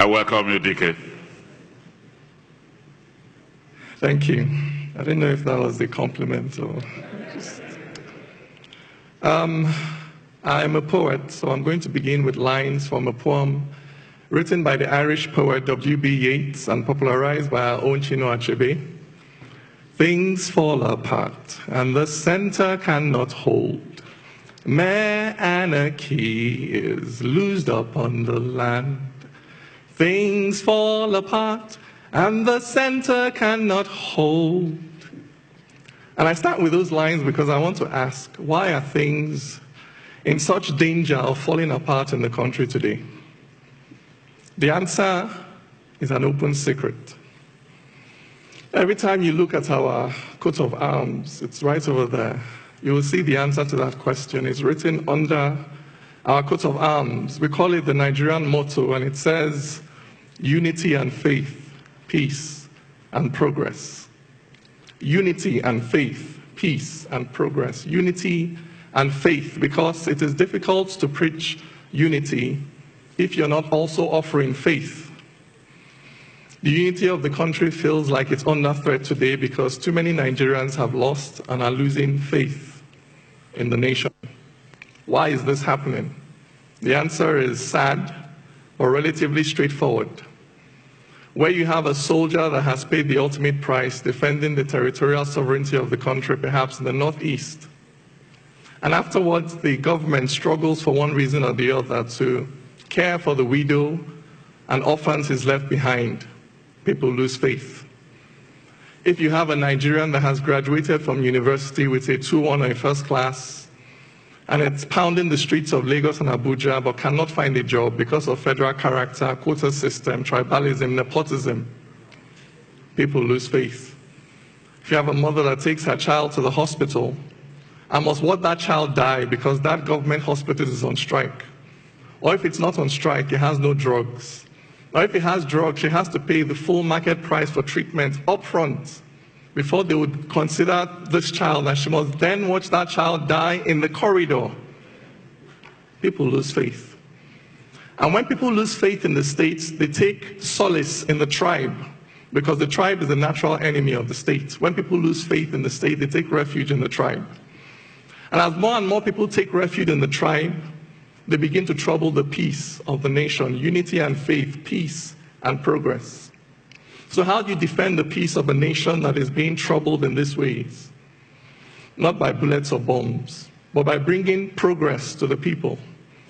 I welcome you, DK. Thank you. I didn't know if that was a compliment or just... I'm a poet, so I'm going to begin with lines from a poem written by the Irish poet W.B. Yeats and popularized by our own Chinua Achebe. Things fall apart, and the center cannot hold. Mere anarchy is loosed upon the land. Things fall apart, and the center cannot hold. And I start with those lines because I want to ask, why are things in such danger of falling apart in the country today? The answer is an open secret. Every time you look at our coat of arms, it's right over there, you will see the answer to that question. It's written under our coat of arms. We call it the Nigerian motto, and it says, unity and faith, peace and progress. Unity and faith, peace and progress. Unity and faith, because it is difficult to preach unity if you're not also offering faith. The unity of the country feels like it's under threat today because too many Nigerians have lost and are losing faith in the nation. Why is this happening? The answer is sad, but relatively straightforward. Where you have a soldier that has paid the ultimate price defending the territorial sovereignty of the country, perhaps in the northeast, and afterwards the government struggles for one reason or the other to care for the widow and orphans he's left behind, people lose faith. If you have a Nigerian that has graduated from university with a 2-1 or a first class, and it's pounding the streets of Lagos and Abuja but cannot find a job because of federal character, quota system, tribalism, nepotism, people lose faith. If you have a mother that takes her child to the hospital and must watch that child die because that government hospital is on strike, or if it's not on strike, it has no drugs, or if it has drugs, she has to pay the full market price for treatment up front before they would consider this child, and she must then watch that child die in the corridor. People lose faith. And when people lose faith in the states, they take solace in the tribe, because the tribe is the natural enemy of the state. When people lose faith in the state, they take refuge in the tribe. And as more and more people take refuge in the tribe, they begin to trouble the peace of the nation, unity and faith, peace and progress. So how do you defend the peace of a nation that is being troubled in these ways? Not by bullets or bombs, but by bringing progress to the people.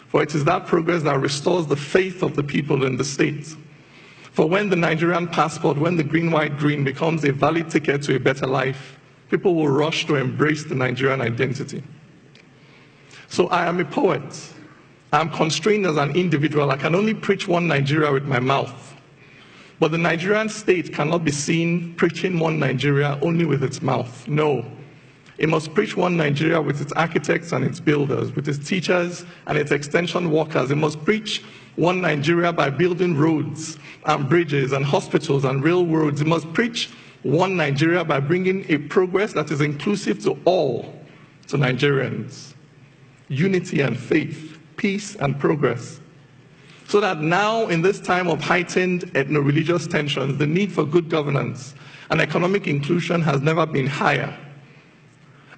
For it is that progress that restores the faith of the people in the state. For when the Nigerian passport, when the green, white, green becomes a valid ticket to a better life, people will rush to embrace the Nigerian identity. So I am a poet. I'm constrained as an individual. I can only preach one Nigeria with my mouth. But the Nigerian state cannot be seen preaching one Nigeria only with its mouth. No. It must preach one Nigeria with its architects and its builders, with its teachers and its extension workers. It must preach one Nigeria by building roads and bridges and hospitals and railroads. It must preach one Nigeria by bringing a progress that is inclusive to all, to Nigerians. Unity and faith, peace and progress. So that now, in this time of heightened ethno-religious tensions, the need for good governance and economic inclusion has never been higher.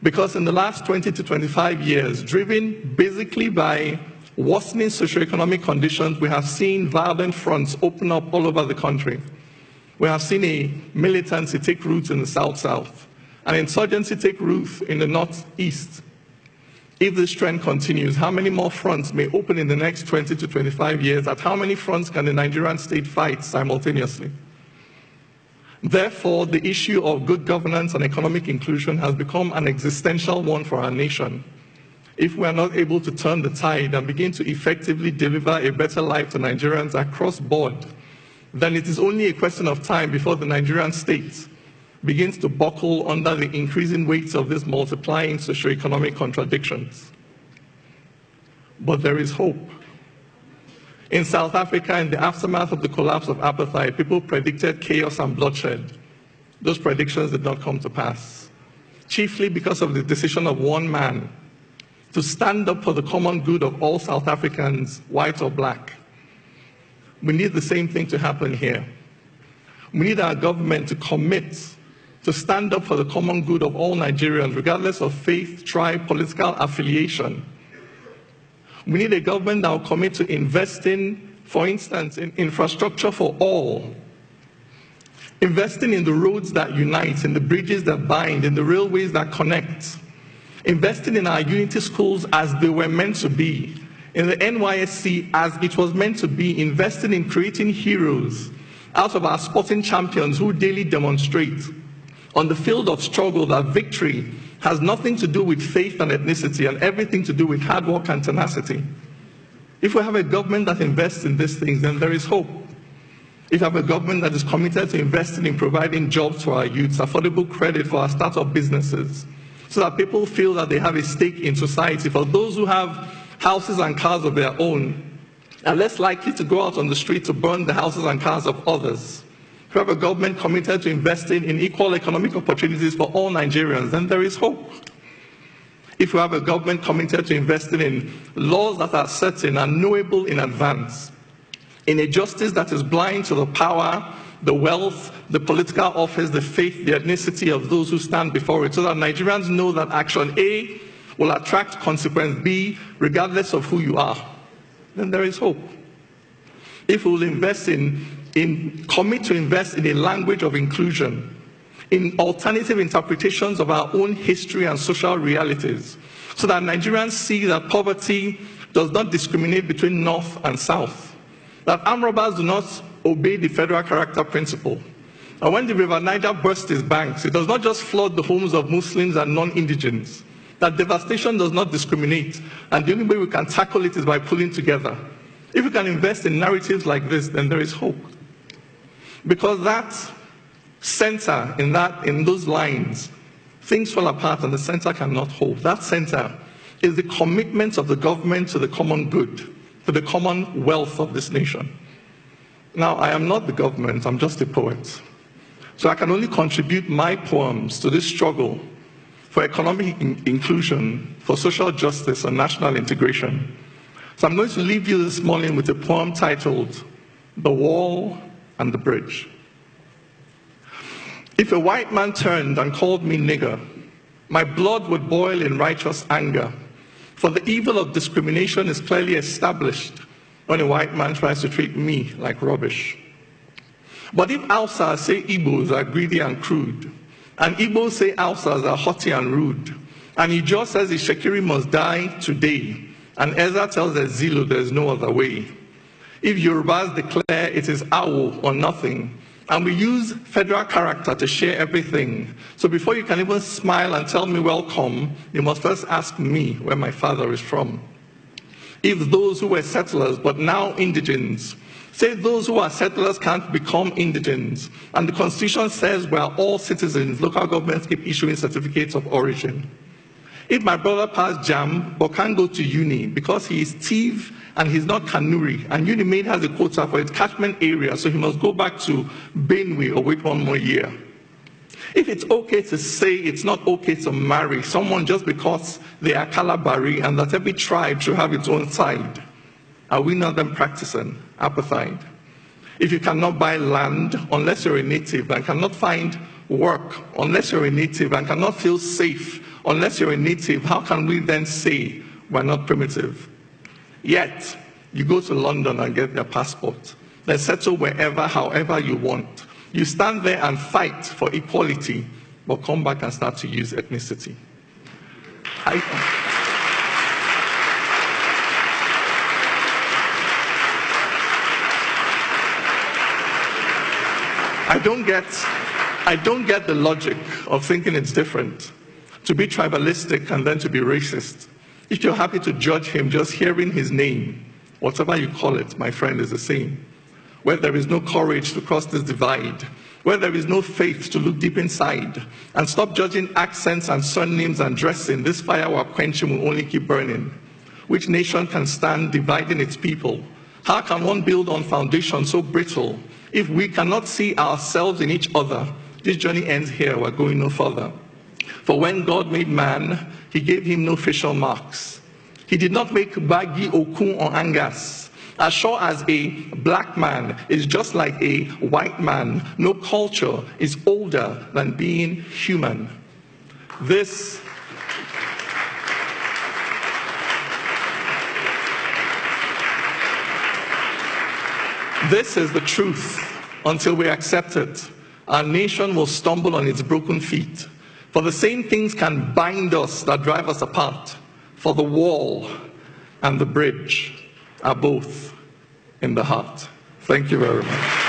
Because in the last 20 to 25 years, driven basically by worsening socioeconomic conditions, we have seen violent fronts open up all over the country. We have seen a militancy take root in the South-South, an insurgency take root in the Northeast. If this trend continues, how many more fronts may open in the next 20 to 25 years? At how many fronts can the Nigerian state fight simultaneously? Therefore, the issue of good governance and economic inclusion has become an existential one for our nation. If we are not able to turn the tide and begin to effectively deliver a better life to Nigerians across board, then it is only a question of time before the Nigerian state begins to buckle under the increasing weight of these multiplying socioeconomic contradictions. But there is hope. In South Africa, in the aftermath of the collapse of apartheid, people predicted chaos and bloodshed. Those predictions did not come to pass, chiefly because of the decision of one man to stand up for the common good of all South Africans, white or black. We need the same thing to happen here. We need our government to commit to stand up for the common good of all Nigerians, regardless of faith, tribe, political affiliation. We need a government that will commit to investing, for instance, in infrastructure for all, investing in the roads that unite, in the bridges that bind, in the railways that connect, investing in our unity schools as they were meant to be, in the NYSC as it was meant to be, investing in creating heroes out of our sporting champions who daily demonstrate on the field of struggle that victory has nothing to do with faith and ethnicity and everything to do with hard work and tenacity. If we have a government that invests in these things, then there is hope. If we have a government that is committed to investing in providing jobs for our youths, affordable credit for our startup businesses, so that people feel that they have a stake in society, for those who have houses and cars of their own are less likely to go out on the street to burn the houses and cars of others. If we have a government committed to investing in equal economic opportunities for all Nigerians, then there is hope. If we have a government committed to investing in laws that are certain and knowable in advance, in a justice that is blind to the power, the wealth, the political office, the faith, the ethnicity of those who stand before it, so that Nigerians know that action A will attract consequence B, regardless of who you are, then there is hope. If we will commit to invest in a language of inclusion, in alternative interpretations of our own history and social realities, so that Nigerians see that poverty does not discriminate between North and South, that armed robbers do not obey the federal character principle, and when the River Niger bursts its banks, it does not just flood the homes of Muslims and non-indigents, that devastation does not discriminate, and the only way we can tackle it is by pulling together. If we can invest in narratives like this, then there is hope. Because that center, in those lines, things fall apart and the center cannot hold. That center is the commitment of the government to the common good, to the common wealth of this nation. Now, I am not the government, I'm just a poet. So I can only contribute my poems to this struggle for economic inclusion, for social justice and national integration. So I'm going to leave you this morning with a poem titled, The Wall and the Bridge. If a white man turned and called me nigger, my blood would boil in righteous anger, for the evil of discrimination is clearly established when a white man tries to treat me like rubbish. But if Hausas say Igbos are greedy and crude, and Igbos say Hausas are haughty and rude, and Ijaw says the Shekiri must die today, and Ezra tells the Zulu there is no other way. If Yorubas declare it is Awo or nothing, and we use federal character to share everything, so before you can even smile and tell me welcome, you must first ask me where my father is from. If those who were settlers but now indigents say those who are settlers can't become indigents, and the Constitution says we are all citizens, local governments keep issuing certificates of origin. If my brother passed JAM but can't go to uni because he is thief and he's not Kanuri, and Unimaid has a quota for its catchment area, so he must go back to Benue or wait 1 more year. If it's okay to say it's not okay to marry someone just because they are Kalabari and that every tribe should have its own side, are we not then practicing apartheid? If you cannot buy land unless you're a native and cannot find work unless you're a native and cannot feel safe unless you're a native, how can we then say we're not primitive? Yet, you go to London and get their passport. They settle wherever, however you want. You stand there and fight for equality, but come back and start to use ethnicity. I don't get the logic of thinking it's different to be tribalistic and then to be racist. If you're happy to judge him just hearing his name, whatever you call it, my friend, is the same. Where there is no courage to cross this divide, where there is no faith to look deep inside and stop judging accents and surnames and dressing, this fire we're quenching will only keep burning. Which nation can stand dividing its people? How can one build on foundation so brittle? If we cannot see ourselves in each other, this journey ends here, we're going no further. For when God made man, he gave him no facial marks. He did not make Bagi, Okun, or Angas. As sure as a black man is just like a white man, no culture is older than being human. This is the truth until we accept it. Our nation will stumble on its broken feet. For the same things can bind us that drive us apart. For the wall and the bridge are both in the heart. Thank you very much.